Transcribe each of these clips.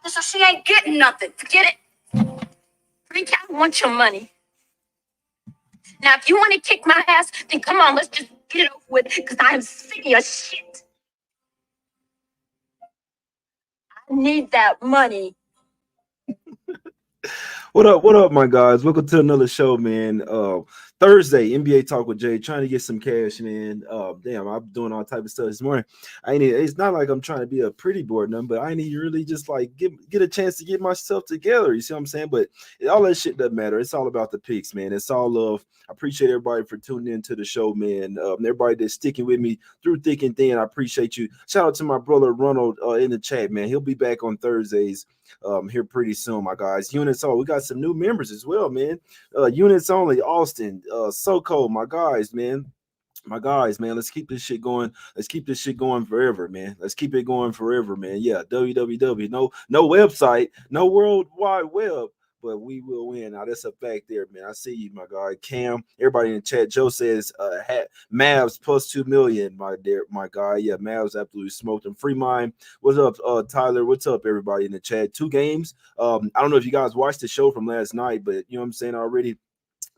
So she ain't getting nothing. Forget it. Freak, I want your money. Now, if you want to kick my ass, then come on, let's just get it over with, because I am sick of your shit. I need that money. What up, my guys? Welcome to another show, man. Thursday, NBA Talk with Jay, trying to get some cash, man. Damn, I'm doing all type of stuff this morning. It's not like I'm trying to be a pretty boy or nothing, but I need to really just like get a chance to get myself together. You see what I'm saying? But all that shit doesn't matter. It's all about the picks, man. It's all love. I appreciate everybody for tuning into the show, man. Everybody that's sticking with me through thick and thin. I appreciate you. Shout out to my brother Ronald in the chat, man. He'll be back on Thursdays here pretty soon, my guys. Units all. We got some new members as well, man. Units only, Austin, SoCo, my guys, man. My guys, man, let's keep this shit going. Let's keep this shit going forever, man. Let's keep it going forever, man. Yeah, www. No website, no World Wide Web, but we will win. Now that's a fact there, man. I see you, my guy. Cam, everybody in the chat. Joe says, Mavs plus 2 million, my guy. Yeah, Mavs absolutely smoked them. Free mind. What's up, Tyler? What's up, everybody in the chat? 2 games. I don't know if you guys watched the show from last night, but you know what I'm saying already.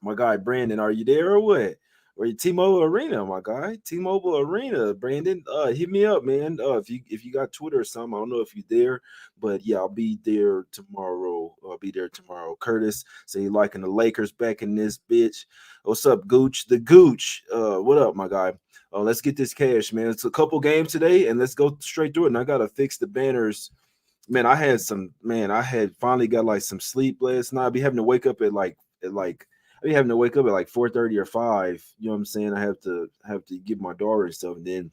My guy Brandon, are you there or what? Or T-Mobile Arena, my guy. T-Mobile Arena, Brandon. Hit me up, man. If you got Twitter or something, I don't know if you're there, but yeah, I'll be there tomorrow. Curtis, say you liking the Lakers back in this bitch. What's up, Gooch? The Gooch. What up, my guy? Let's get this cash, man. It's a couple games today, and let's go straight through it. And I gotta fix the banners. Man, I had finally got like some sleep last night. I'll be having to wake up I be having to wake up at like 4:30 or 5. You know what I'm saying? I have to get my daughter and stuff, and then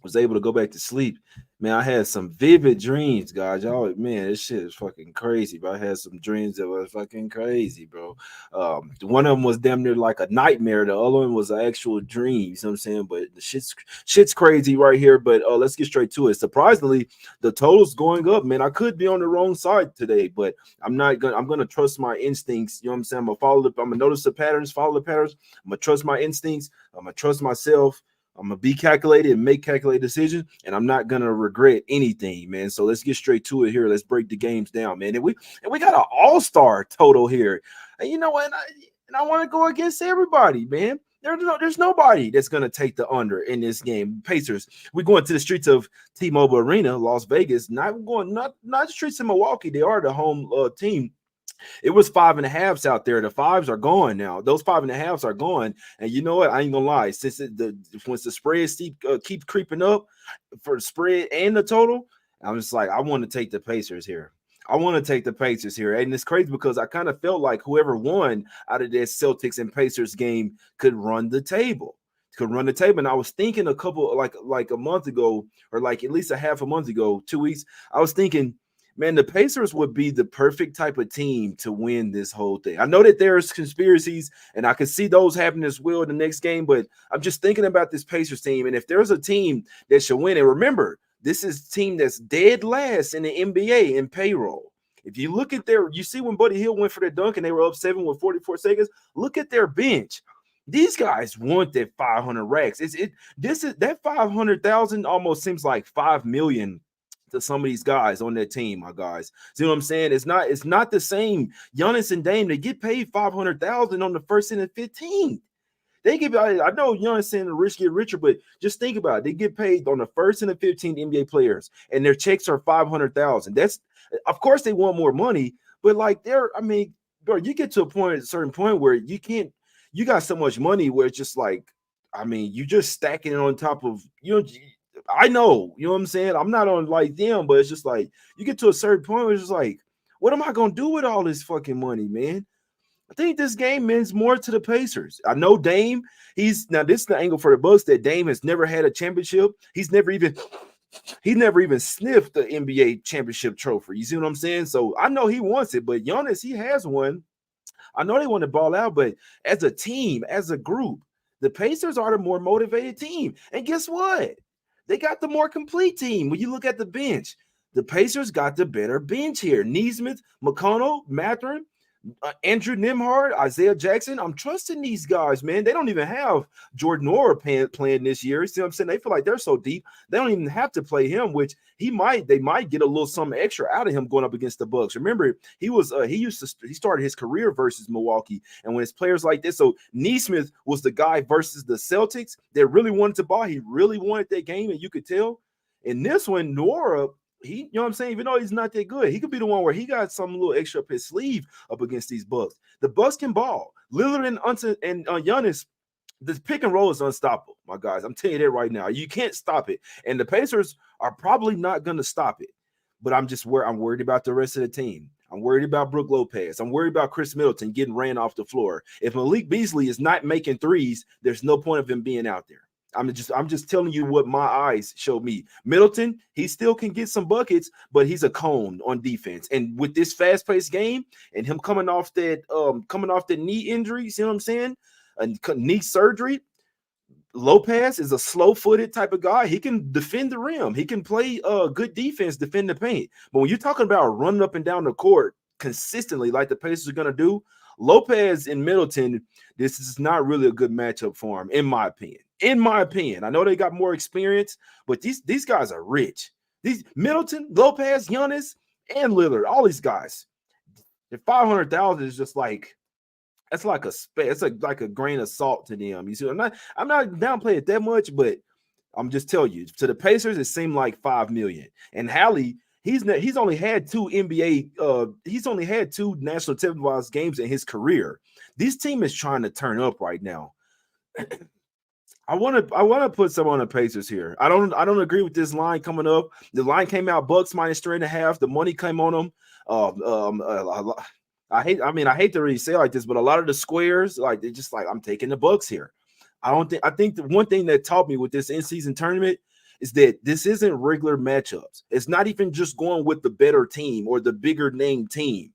was able to go back to sleep. Man, I had some vivid dreams, guys. Y'all, man, this shit is fucking crazy. But I had some dreams that were fucking crazy, bro. One of them was damn near like a nightmare. The other one was an actual dream. You know what I'm saying? But the shit's crazy right here. But let's get straight to it. Surprisingly, the total's going up, man. I could be on the wrong side today, but I'm gonna trust my instincts. You know what I'm saying? I'm gonna notice the patterns, follow the patterns. I'm gonna trust my instincts. I'm gonna trust myself. I'm gonna be calculated and make calculated decisions, and I'm not gonna regret anything, man. So let's get straight to it here. Let's break the games down, man. And we got an all-star total here. And you know what? I want to go against everybody, man. There's nobody that's gonna take the under in this game. Pacers. We're going to the streets of T-Mobile Arena, Las Vegas. Not the streets of Milwaukee. They are the home team. It was 5.5s out there. The 5s are gone now. Those 5.5s are gone. And you know what? I ain't gonna lie. Once the spread keep creeping up for the spread and the total, I'm just like, I want to take the Pacers here. And it's crazy because I kind of felt like whoever won out of that Celtics and Pacers game could run the table. And I was thinking a couple like a month ago, or like at least a half a month ago, 2 weeks. I was thinking, man, the Pacers would be the perfect type of team to win this whole thing. I know that there's conspiracies, and I can see those happening as well in the next game, but I'm just thinking about this Pacers team, and if there's a team that should win, and remember, this is a team that's dead last in the NBA in payroll. If you look at you see when Buddy Hield went for the dunk and they were up 7 with 44 seconds, look at their bench. These guys want that 500 racks. That 500,000 almost seems like 5 million to some of these guys on that team, my guys. See what I'm saying? It's not the same. Giannis and Dame, they get paid 500,000 on the first and the 15th. They get, I know Giannis and the rich get richer, but just think about it. They get paid on the first and the 15th NBA players, and their checks are 500,000. That's, of course, they want more money, but like bro, you get to a certain point where you got so much money where it's just like, you just stacking it on top of, I know, you know what I'm saying? I'm not on like them, but it's just like you get to a certain point where it's just like, what am I gonna do with all this fucking money, man? I think this game means more to the Pacers. I know Dame, this is the angle for the Bucks, that Dame has never had a championship. He's never even sniffed the NBA championship trophy. You see what I'm saying? So I know he wants it, but Giannis, he has one. I know they want to ball out, but as a team, as a group, the Pacers are the more motivated team. And guess what? They got the more complete team. When you look at the bench, the Pacers got the better bench here. Neesmith, McConnell, Mathurin, Andrew Nimhard, Isaiah Jackson. I'm trusting these guys, man. They don't even have Jordan Orr playing this year. You see what I'm saying? They feel like they're so deep. They don't even have to play him, which they might get a little something extra out of him going up against the Bucks. Remember, he started his career versus Milwaukee. And when it's players like this, so Neesmith was the guy versus the Celtics that really wanted to ball. He really wanted that game, and you could tell. In this one, Nora, you know what I'm saying? Even though he's not that good, he could be the one where he got some little extra up his sleeve up against these Bucks. The Bucks can ball. Lillard and Giannis, this pick and roll is unstoppable, my guys. I'm telling you that right now. You can't stop it. And the Pacers are probably not going to stop it. But I'm worried about the rest of the team. I'm worried about Brook Lopez. I'm worried about Chris Middleton getting ran off the floor. If Malik Beasley is not making threes, there's no point of him being out there. I'm just telling you what my eyes show me. Middleton, he still can get some buckets, but he's a cone on defense. And with this fast-paced game and him coming off that knee injury, you see what I'm saying? A knee surgery. Lopez is a slow-footed type of guy. He can defend the rim. He can play good defense, defend the paint. But when you're talking about running up and down the court consistently like the Pacers are going to do, Lopez and Middleton, this is not really a good matchup for him, in my opinion. In my opinion, I know they got more experience, but these guys are rich. These Middleton, Lopez, Giannis, and Lillard, all these guys, their 500,000 is just like it's like like a grain of salt to them. You see, I'm not downplaying it that much, but I'm just telling you, to the Pacers, it seemed like 5 million. And Hallie, he's only had two national televised games in his career. This team is trying to turn up right now. I want to put some on the Pacers here. I don't agree with this line coming up. The line came out Bucks -3.5. The money came on them. I hate to really say it like this, but a lot of the squares, like they're just like, I'm taking the Bucks here. I think the one thing that taught me with this in-season tournament is that this isn't regular matchups. It's not even just going with the better team or the bigger name team.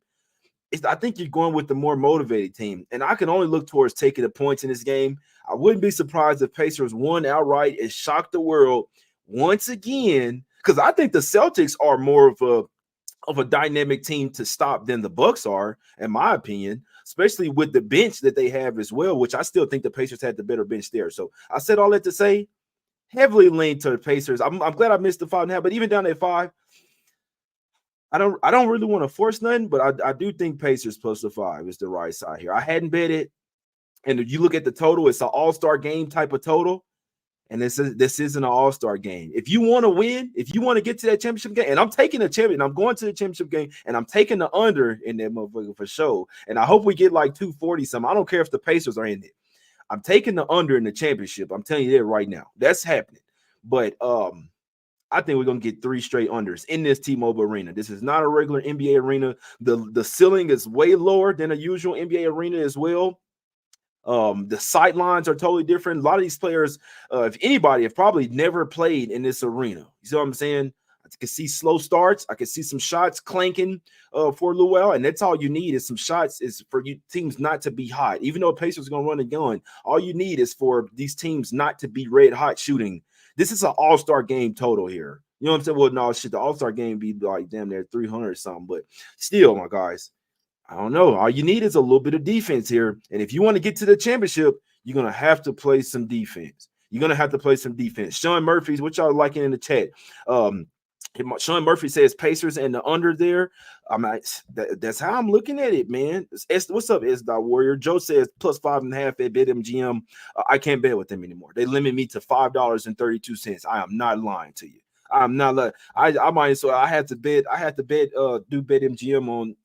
I think you're going with the more motivated team. And I can only look towards taking the points in this game. I wouldn't be surprised if Pacers won outright and shocked the world once again, because I think the Celtics are more of a dynamic team to stop than the Bucks are, in my opinion, especially with the bench that they have as well, which I still think the Pacers had the better bench there. So I said all that to say, heavily lean to the Pacers. I'm glad I missed the 5.5, but even down at 5, I don't really want to force nothing, but I do think Pacers plus the 5 is the right side here. I hadn't bet it, and if you look at the total, it's an all-star game type of total, and this isn't an all-star game. If you want to win, if you want to get to that championship game, and I'm taking the champion, I'm going to the championship game, and I'm taking the under in that motherfucker for sure, and I hope we get like 240 something. I don't care if the Pacers are in it. I'm taking the under in the championship. I'm telling you that right now. That's happening, but I think we're going to get 3 straight unders in this T-Mobile arena. This is not a regular NBA arena. The ceiling is way lower than a usual NBA arena as well. The sight lines are totally different. A lot of these players, if anybody, have probably never played in this arena. You see what I'm saying? I can see slow starts. I can see some shots clanking for a little while, and that's all you need is some shots is for you teams not to be hot. Even though Pacers are going to run and gun, all you need is for these teams not to be red hot shooting. This is an all-star game total here. You know what I'm saying? Well, no, shit, the all-star game be like damn near 300 or something, but still, my guys, I don't know. All you need is a little bit of defense here. And if you want to get to the championship, you're going to have to play some defense. You're going to have to play some defense. Sean Murphy's, what y'all liking in the chat? Sean Murphy says Pacers and the under there. That's how I'm looking at it, man. What's up, S.Warrior? Joe says plus 5.5 at BetMGM. I can't bet with them anymore. They limit me to $5.32. I am not lying to you. I'm not lying. I had to bet do BetMGM on.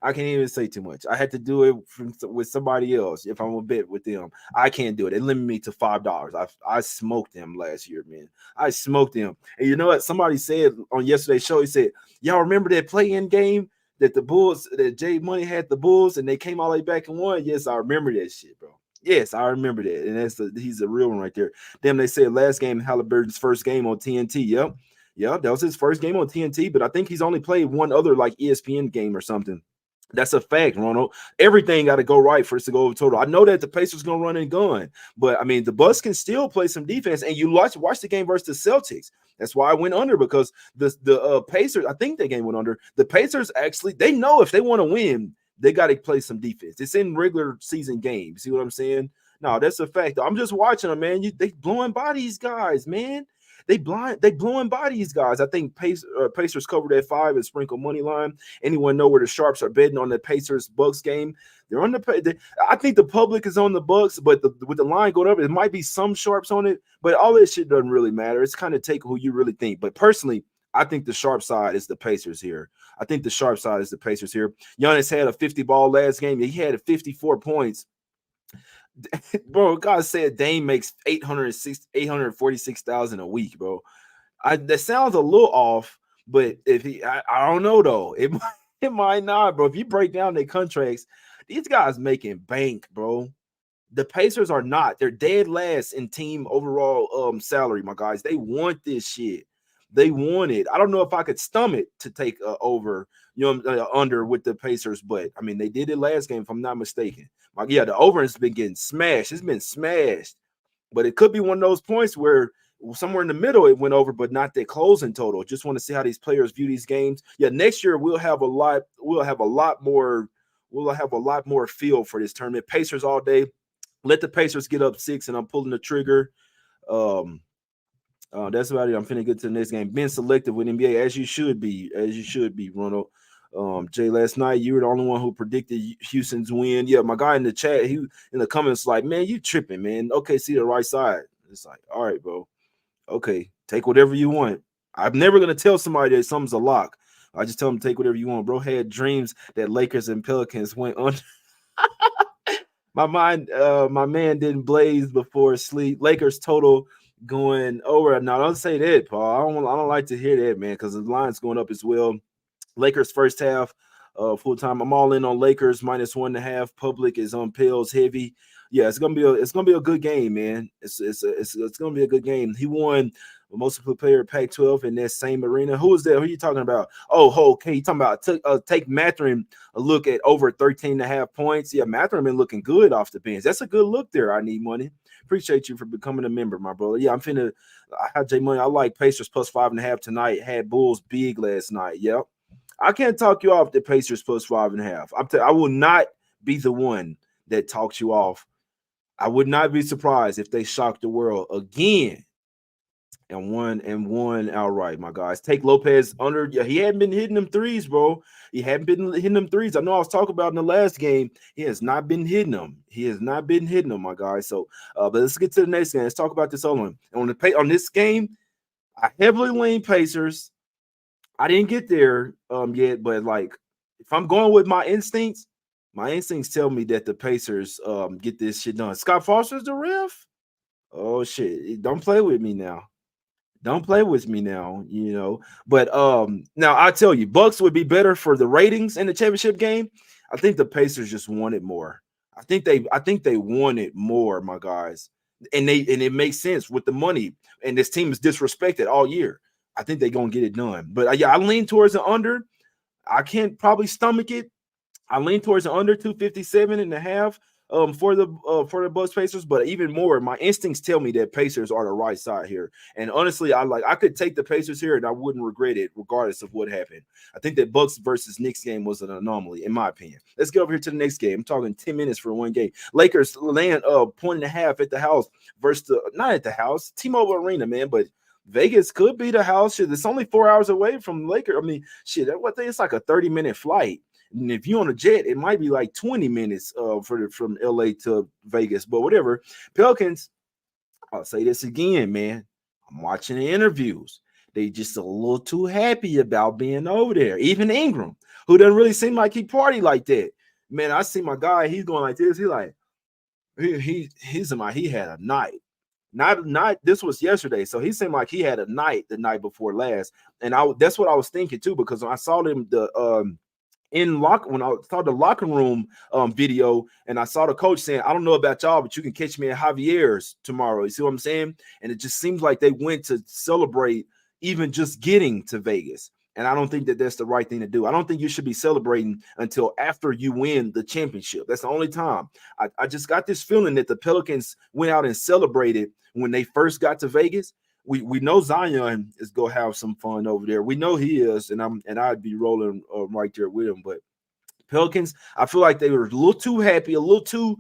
I can't even say too much. I had to do it with somebody else if I'm a bet with them. I can't do it. They limit me to $5. I smoked them last year, man. I smoked them. And you know what? Somebody said on yesterday's show, he said, y'all remember that play-in game that the Bulls, that Jay Money had the Bulls and they came all the way back and won? Yes, I remember that shit, bro. Yes, I remember that. And he's a real one right there. Damn, they said last game, Halliburton's first game on TNT. Yep, that was his first game on TNT, but I think he's only played one other like ESPN game or something. That's a fact, Ronald. Everything got to go right for us to go over total. I know that the Pacers going to run and gun, but I mean, the Bucks can still play some defense. And you watch the game versus the Celtics. That's why I went under, because the Pacers, I think the game went under. The Pacers actually, they know if they want to win, they got to play some defense. It's in regular season games. See what I'm saying? No, that's a fact. I'm just watching them, man. They blowing by these guys, man. They blowing by these guys. I think Pacers covered at 5 and sprinkle money line. Anyone know where the sharps are betting on the Pacers Bucks game? They're on I think the public is on the Bucks, but with the line going up, it might be some sharps on it. But all this shit doesn't really matter. It's kind of take who you really think. But personally, I think the sharp side is the Pacers here. I think the sharp side is the Pacers here. Giannis had a 50 ball last game. He had 54 points. Bro, God said Dame makes 846,000 a week, bro. That sounds a little off, but if I don't know though. It might not, bro. If you break down their contracts, these guys making bank, bro. The Pacers are not. They're dead last in team overall salary, my guys. They want this shit. They want it. I don't know if I could stomach to take over, under with the Pacers, but I mean they did it last game, if I'm not mistaken. The over has been getting smashed. It's been smashed, but it could be one of those points where somewhere in the middle it went over, but not that closing total. Just want to see how these players view these games. Yeah, next year we'll have a lot more feel for this tournament. Pacers all day. Let the Pacers get up 6, and I'm pulling the trigger. That's about it. I'm finna get to the next game. Being selective with NBA, as you should be, Ronald. Jay, last night you were the only one who predicted Houston's win. Yeah, my guy in the chat, he in the comments like, man, you tripping, man. Okay, see the right side. It's like, all right, bro. Okay, take whatever you want. I'm never gonna tell somebody that something's a lock. I just tell them take whatever you want. Bro had dreams that Lakers and Pelicans went under. My man didn't blaze before sleep. Lakers total going over. Now don't say that, Paul. I don't like to hear that, man, because the line's going up as well. Lakers first half, full time. I'm all in on Lakers -1.5. Public is on pills heavy. Yeah, it's gonna be a good game, man. It's gonna be a good game. He won most player Pac-12 in that same arena. Who is that? Who are you talking about? Oh, okay. You talking about take Mathurin a look at over 13.5 points. Yeah, Mathurin been looking good off the bench. That's a good look there. I need money. Appreciate you for becoming a member, my brother. Yeah, I have J Money. I like Pacers +5.5 tonight. Had Bulls big last night. Yep. I can't talk you off the Pacers +5.5. I will not be the one that talks you off. I would not be surprised if they shock the world again and won outright, my guys. Take Lopez under. Yeah, he hadn't been hitting them threes, bro. He hadn't been hitting them threes. I know I was talking about in the last game. He has not been hitting them. My guys. So, but let's get to the next game. Let's talk about this other one. On this game, I heavily lean Pacers. I didn't get there yet, but like if I'm going with my instincts tell me that the Pacers get this shit done. Scott Foster's the ref. Oh shit! Don't play with me now. Don't play with me now. But now I tell you, Bucks would be better for the ratings in the championship game. I think the Pacers just wanted more. I think they wanted more, my guys, and it makes sense with the money. And this team is disrespected all year. I think they're gonna get it done. But yeah, I lean towards the under. I can't probably stomach it. I lean towards the under 257.5 for the Bucks Pacers, but even more, my instincts tell me that Pacers are the right side here. And honestly, I could take the Pacers here and I wouldn't regret it regardless of what happened. I think that Bucks versus Knicks game was an anomaly, in my opinion. Let's get over here to the next game. I'm talking 10 minutes for one game. Lakers land 1.5 at the house versus not at the house, T-Mobile Arena, man, but Vegas could be the house. Shit, it's only 4 hours away from Lakers. I mean, shit, it's like a 30-minute flight. And if you're on a jet, it might be like 20 minutes from LA to Vegas, but whatever. Pelicans, I'll say this again, man. I'm watching the interviews. They just a little too happy about being over there. Even Ingram, who doesn't really seem like he party like that. Man, I see my guy, he's going like this. He had a night. Not this was yesterday, so he seemed like he had a night the night before last, and that's what I was thinking too, because when I saw them when I saw the locker room video, and I saw the coach saying, I don't know about y'all, but you can catch me at Javier's tomorrow. You see what I'm saying? And it just seems like they went to celebrate even just getting to Vegas. And I don't think that that's the right thing to do. I don't think you should be celebrating until after you win the championship. That's the only time. I just got this feeling that the Pelicans went out and celebrated when they first got to Vegas. We know Zion is gonna have some fun over there. We know he is, and I'd be rolling right there with him. But Pelicans, I feel like they were a little too happy, a little too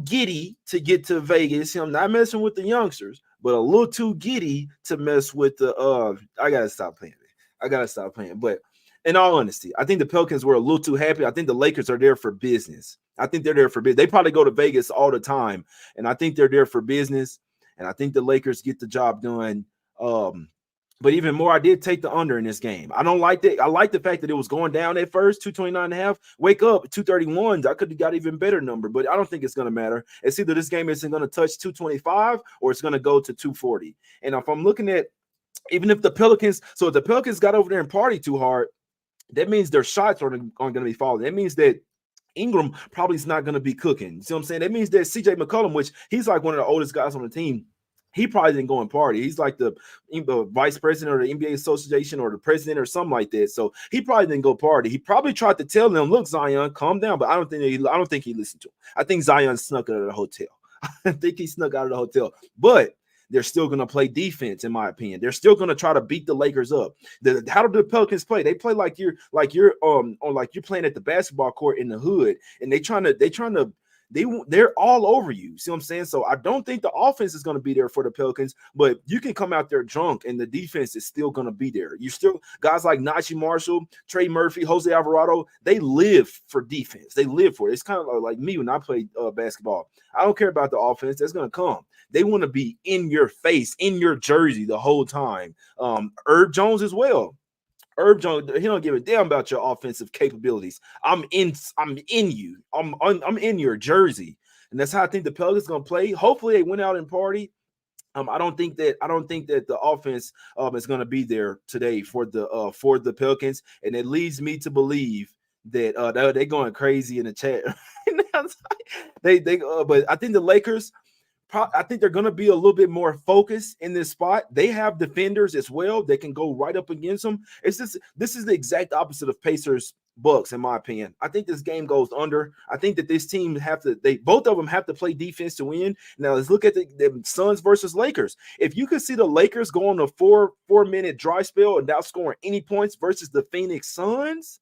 giddy to get to Vegas. I'm not messing with the youngsters, but a little too giddy to mess with the I gotta stop playing. I gotta stop playing. But in all honesty, I think the Pelicans were a little too happy. I think the Lakers are there for business. I think they're there for business. They probably go to Vegas all the time, and I think they're there for business. And I think the Lakers get the job done. But even more, I did take the under in this game. I don't like that. I like the fact that it was going down at first, 229.5. Wake up, 231. I could have got even better number, but I don't think it's going to matter. It's either this game isn't going to touch 225 or it's going to go to 240. And if I'm looking at, even if the Pelicans, so if the Pelicans got over there and party too hard, that means their shots aren't going to be falling. That means that Ingram probably is not going to be cooking. You see what I'm saying? That means that CJ McCollum, which he's like one of the oldest guys on the team, he probably didn't go and party. He's like the vice president or the NBA association or the president or something like that. So he probably didn't go party. He probably tried to tell them, "Look, Zion, calm down." But I don't think he listened to him. I think Zion snuck out of the hotel. I think he snuck out of the hotel. But they're still going to play defense, in my opinion. They're still going to try to beat the Lakers up. How do the Pelicans play? They play like you're playing at the basketball court in the hood, and they're all over you. See what I'm saying? So I don't think the offense is going to be there for the Pelicans, but you can come out there drunk and the defense is still going to be there. You still guys like Najee Marshall, Trey Murphy, Jose Alvarado, they live for defense. They live for it. It's kind of like me when I play basketball. I don't care about the offense. That's going to come. They want to be in your face, in your jersey the whole time. Herb Jones as well. Herb Jones, he don't give a damn about your offensive capabilities. I'm in you. I'm in your jersey. And that's how I think the Pelicans gonna play. Hopefully they went out and party. I don't think that the offense is gonna be there today for the Pelicans. And it leads me to believe that they're going crazy in the chat. But I think the Lakers, I think they're going to be a little bit more focused in this spot. They have defenders as well. They can go right up against them. This is the exact opposite of Pacers Bucks, in my opinion. I think this game goes under. I think that this team both of them have to play defense to win. Now let's look at the Suns versus Lakers. If you could see the Lakers go on a 4-minute dry spell and not scoring any points versus the Phoenix Suns,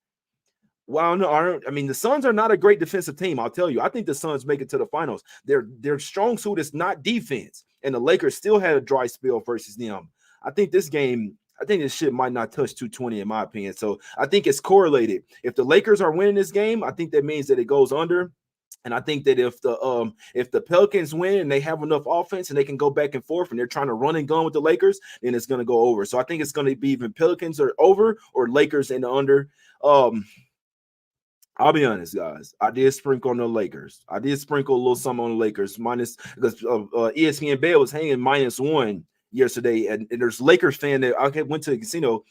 well, no, I mean, the Suns are not a great defensive team. I'll tell you. I think the Suns make it to the finals. Their strong suit is not defense, and the Lakers still had a dry spell versus them. I think this shit might not touch 220 in my opinion. So I think it's correlated. If the Lakers are winning this game, I think that means that it goes under. And I think that if the Pelicans win and they have enough offense and they can go back and forth and they're trying to run and gun with the Lakers, then it's going to go over. So I think it's going to be even Pelicans are over or Lakers in the under. I'll be honest, guys. I did sprinkle on the Lakers. I did sprinkle a little something on the Lakers, minus because ESPN Bet was hanging -1 yesterday, and there's Lakers fan that I went to the casino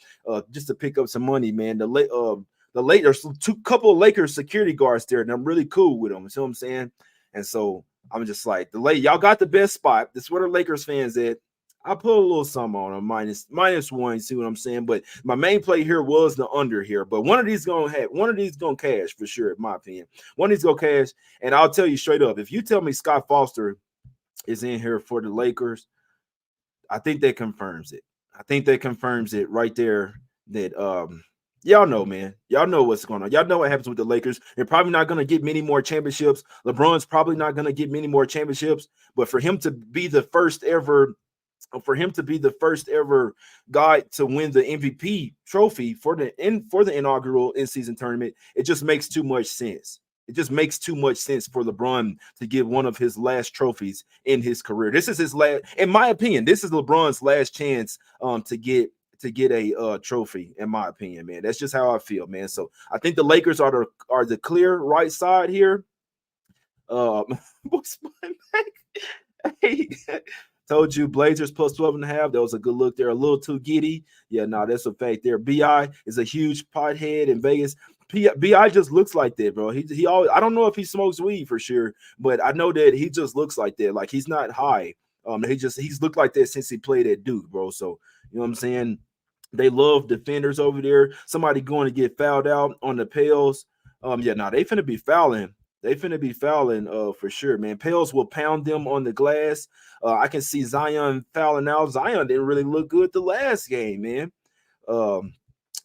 just to pick up some money. Man, there's couple of Lakers security guards there, and I'm really cool with them. You see what I'm saying? And so I'm just like, y'all got the best spot. This is where the Lakers fans at. I put a little something on them, -1. See what I'm saying? But my main play here was the under here. But one of these gonna cash for sure, in my opinion. One of these gonna cash, and I'll tell you straight up: if you tell me Scott Foster is in here for the Lakers, I think that confirms it. I think that confirms it right there. That y'all know, man. Y'all know what's going on. Y'all know what happens with the Lakers. They're probably not going to get many more championships. LeBron's probably not going to get many more championships. But for him to be the first ever guy to win the MVP trophy for the inaugural in-season tournament, it just makes too much sense. It just makes too much sense for LeBron to get one of his last trophies in his career. This is his last, in my opinion, this is LeBron's last chance to get a trophy, in my opinion, man. That's just how I feel, man. So I think the Lakers are the clear right side here. Hey, told you Blazers +12.5. That was a good look there. A little too giddy. Yeah, no, that's a fact there. BI is a huge pothead in Vegas. BI just looks like that, bro. He always, I don't know if he smokes weed for sure, but I know that he just looks like that. Like he's not high. He's looked like that since he played at Duke, bro. So you know what I'm saying? They love defenders over there. Somebody going to get fouled out on the Pels. They finna be fouling. They finna be fouling for sure, man. Pels will pound them on the glass. I can see Zion fouling out. Zion didn't really look good the last game, man.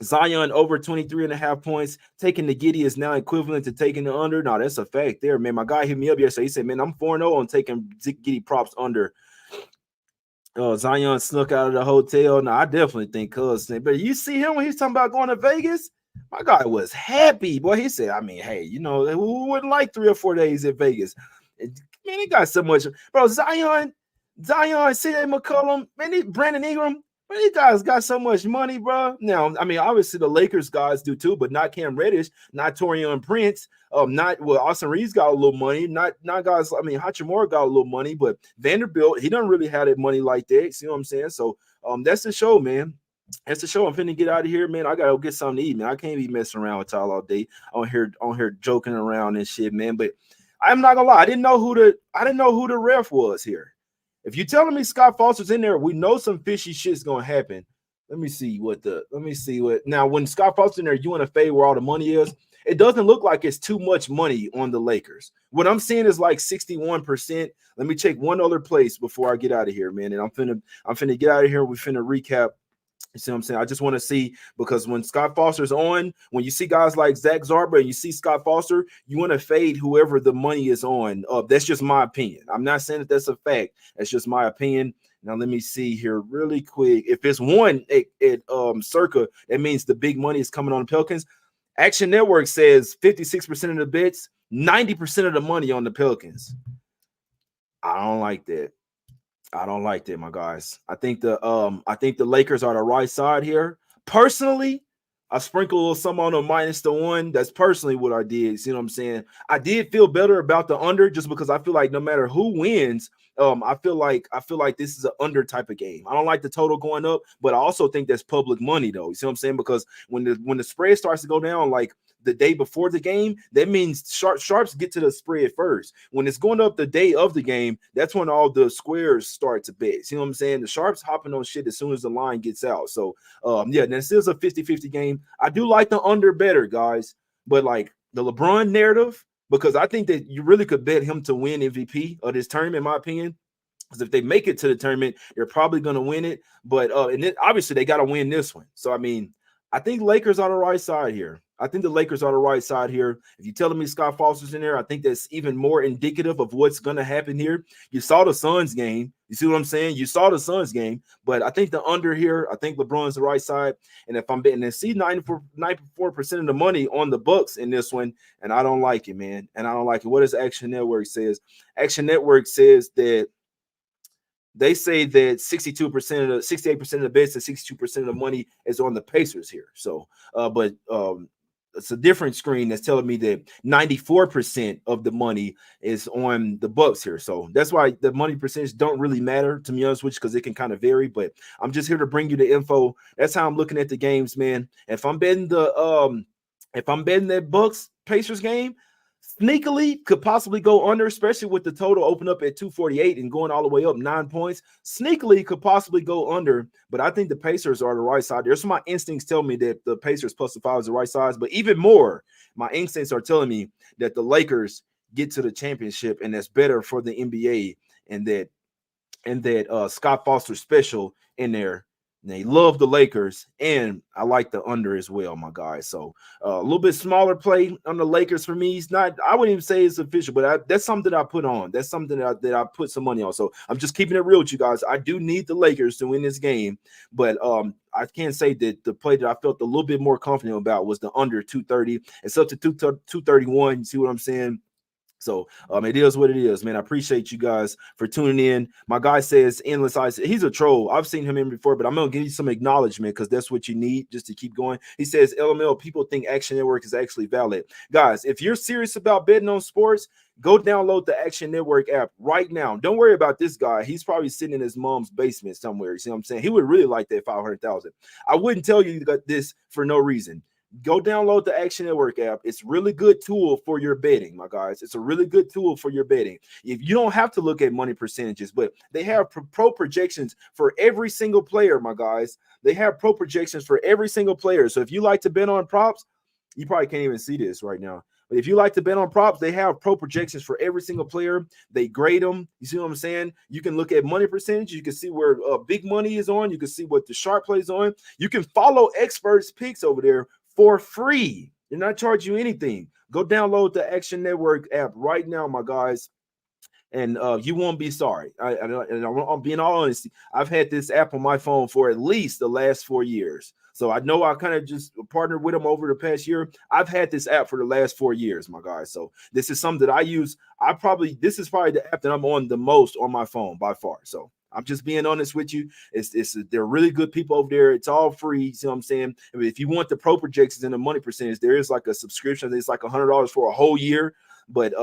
Zion over 23.5 points. Taking the Giddy is now equivalent to taking the under. No, that's a fact there, man. My guy hit me up yesterday. He said, man, I'm 4-0 on taking Giddy props under. Zion snuck out of the hotel. No, I definitely think Cuz. But you see him when he's talking about going to Vegas? My guy was happy. Boy, he said, I mean, hey, you know, who wouldn't like 3 or 4 days in Vegas? Man, he got so much. Bro, Zion, C.J. McCollum, man, Brandon Ingram, man, these guys got so much money, bro. Now, I mean, obviously the Lakers guys do too, but not Cam Reddish, not Taurean Prince, Austin Reeves got a little money, not guys. I mean, Hachimura got a little money, but Vanderbilt, he doesn't really have that money like that. See what I'm saying? So that's the show, man. That's the show. I'm finna get out of here, man. I gotta go get something to eat, man. I can't be messing around with y'all all day on here joking around and shit, man. But I'm not gonna lie, I didn't know who the ref was here. If you're telling me Scott Foster's in there, we know some fishy shit's gonna happen. Let me see what now when Scott Foster's in there, you want to fade where all the money is. It doesn't look like it's too much money on the Lakers. What I'm seeing is like 61%. Let me check one other place before I get out of here, man. And I'm finna get out of here. We finna recap. You see what I'm saying? I just want to see, because when Scott Foster's on, when you see guys like Zach Zarba and you see Scott Foster, you want to fade whoever the money is on. That's just my opinion. I'm not saying that that's a fact. That's just my opinion. Now let me see here really quick. If it's one at Circa, that means the big money is coming on the Pelicans. Action Network says 56% of the bets, 90% of the money on the Pelicans. I don't like that. I don't like that, my guys. I think the Lakers are the right side here. Personally, I sprinkle a little something on a -1. That's personally what I did. See what I'm saying? I did feel better about the under just because I feel like no matter who wins, I feel like this is an under type of game. I don't like the total going up, but I also think that's public money though. You see what I'm saying? Because when the spread starts to go down, like the day before the game, that means sharps get to the spread first. When it's going up the day of the game, that's when all the squares start to bet. See what I'm saying? The sharps hopping on shit as soon as the line gets out. So yeah, this is a 50-50 game. I do like the under better, guys, but like the LeBron narrative, because I think that you really could bet him to win MVP of this tournament, in my opinion. Because if they make it to the tournament, they're probably going to win it. But and then obviously they got to win this one. So I mean, I think Lakers are the right side here. I think the Lakers are the right side here. If you're telling me Scott Foster's in there, I think that's even more indicative of what's going to happen here. You saw the Suns game. You see what I'm saying? You saw the Suns game. But I think the under here, I think LeBron's the right side. And if I'm betting, and see 94% of the money on the Bucks in this one, and I don't like it, man. And I don't like it. What does Action Network says? Action Network says that they say that 68% of the bets and 62% of the money is on the Pacers here. So, but it's a different screen that's telling me that 94% of the money is on the Bucks here. So that's why the money percentage don't really matter, to be honest with you, because it can kind of vary. But I'm just here to bring you the info. That's how I'm looking at the games, man. If I'm betting that Bucks Pacers game, sneakily could possibly go under, especially with the total open up at 248 and going all the way up 9 points. Sneakily could possibly go under, but I think the Pacers are the right side. There's my instincts tell me that the Pacers plus the 5 is the right size, but even more, my instincts are telling me that the Lakers get to the championship, and that's better for the NBA, and that Scott Foster special in there. They love the Lakers, and I like the under as well, my guys. So a little bit smaller play on the Lakers for me. It's not, I wouldn't even say it's official, but that's something that I put on. That's something that I put some money on. So I'm just keeping it real with you guys. I do need the Lakers to win this game, but I can't say that the play that I felt a little bit more confident about was the under 230. It's up to 231. You see what I'm saying? So it is what it is, man. I appreciate you guys for tuning in. My guy says endless ice. He's a troll. I've seen him in before, but I'm gonna give you some acknowledgement because that's what you need just to keep going. He says, LML, people think Action Network is actually valid. Guys, if you're serious about betting on sports, go download the Action Network app right now. Don't worry about this guy. He's probably sitting in his mom's basement somewhere. You see what I'm saying? He would really like that 500,000. I wouldn't tell you this for no reason. Go download the Action Network app. It's a really good tool for your betting, my guys. It's a really good tool for your betting. If you don't have to look at money percentages, but they have pro projections for every single player, my guys. They have pro projections for every single player. So if you like to bet on props, you probably can't even see this right now. But if you like to bet on props, they have pro projections for every single player. They grade them. You see what I'm saying? You can look at money percentage. You can see where big money is on. You can see what the sharp plays on. You can follow experts' picks over there for free. They're not charging you anything. Go download the Action Network app right now, my guys, and you won't be sorry. I'm being all honest. I've had this app on my phone for at least the last 4 years. So I know I kind of just partnered with them over the past year. I've had this app for the last 4 years, my guys. So this is something that I use. This is probably the app that I'm on the most on my phone by far. So I'm just being honest with you. They're really good people over there. It's all free. You see what I'm saying? I mean, if you want the pro projections and the money percentage, there is like a subscription. It's like $100 for a whole year. But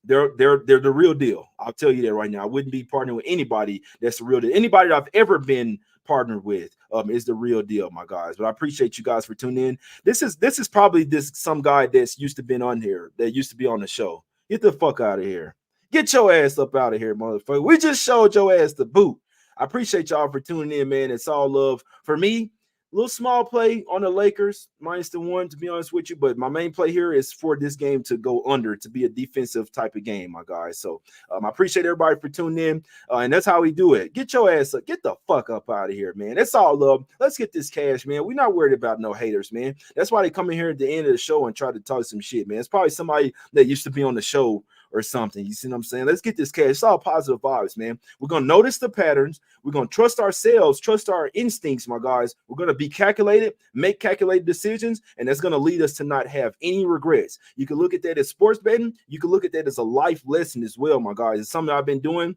they're the real deal. I'll tell you that right now. I wouldn't be partnering with anybody that's the real deal. Anybody that I've ever been partnered with is the real deal, my guys. But I appreciate you guys for tuning in. This is probably some guy that's used to been on here, that used to be on the show. Get the fuck out of here. Get your ass up out of here, motherfucker. We just showed your ass the boot. I appreciate y'all for tuning in, man. It's all love. For me, little small play on the Lakers, -1, to be honest with you. But my main play here is for this game to go under, to be a defensive type of game, my guys. So I appreciate everybody for tuning in. And that's how we do it. Get your ass up. Get the fuck up out of here, man. That's all love. Let's get this cash, man. We're not worried about no haters, man. That's why they come in here at the end of the show and try to talk some shit, man. It's probably somebody that used to be on the show or something. You see what I'm saying? Let's get this cash. It's all positive vibes, man. We're going to notice the patterns. We're going to trust ourselves, trust our instincts, my guys. We're going to be calculated, make calculated decisions, and that's going to lead us to not have any regrets. You can look at that as sports betting. You can look at that as a life lesson as well, my guys. It's something I've been doing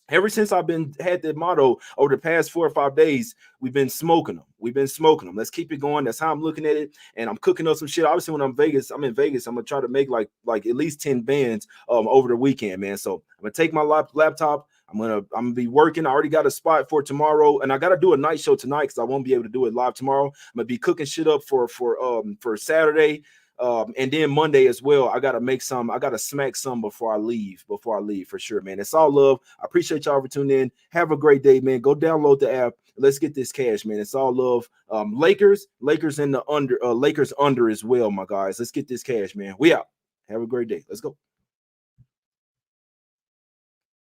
ever since I've had that motto over the past 4 or 5 days. We've been smoking them. Let's keep it going. That's how I'm looking at it. And I'm cooking up some shit. Obviously, when I'm in Vegas, I'm gonna try to make like at least 10 bands over the weekend, man. So I'm gonna take my laptop. I'm gonna be working. I already got a spot for tomorrow, and I gotta do a night show tonight because I won't be able to do it live tomorrow. I'm gonna be cooking shit up for Saturday. And then Monday as well. I gotta smack some before I leave for sure, man. It's all love. I appreciate y'all for tuning in. Have a great day, man. Go download the app. Let's get this cash, man. It's all love. Lakers in the under, Lakers under as well, my guys. Let's get this cash, man. We out. Have a great day. Let's go.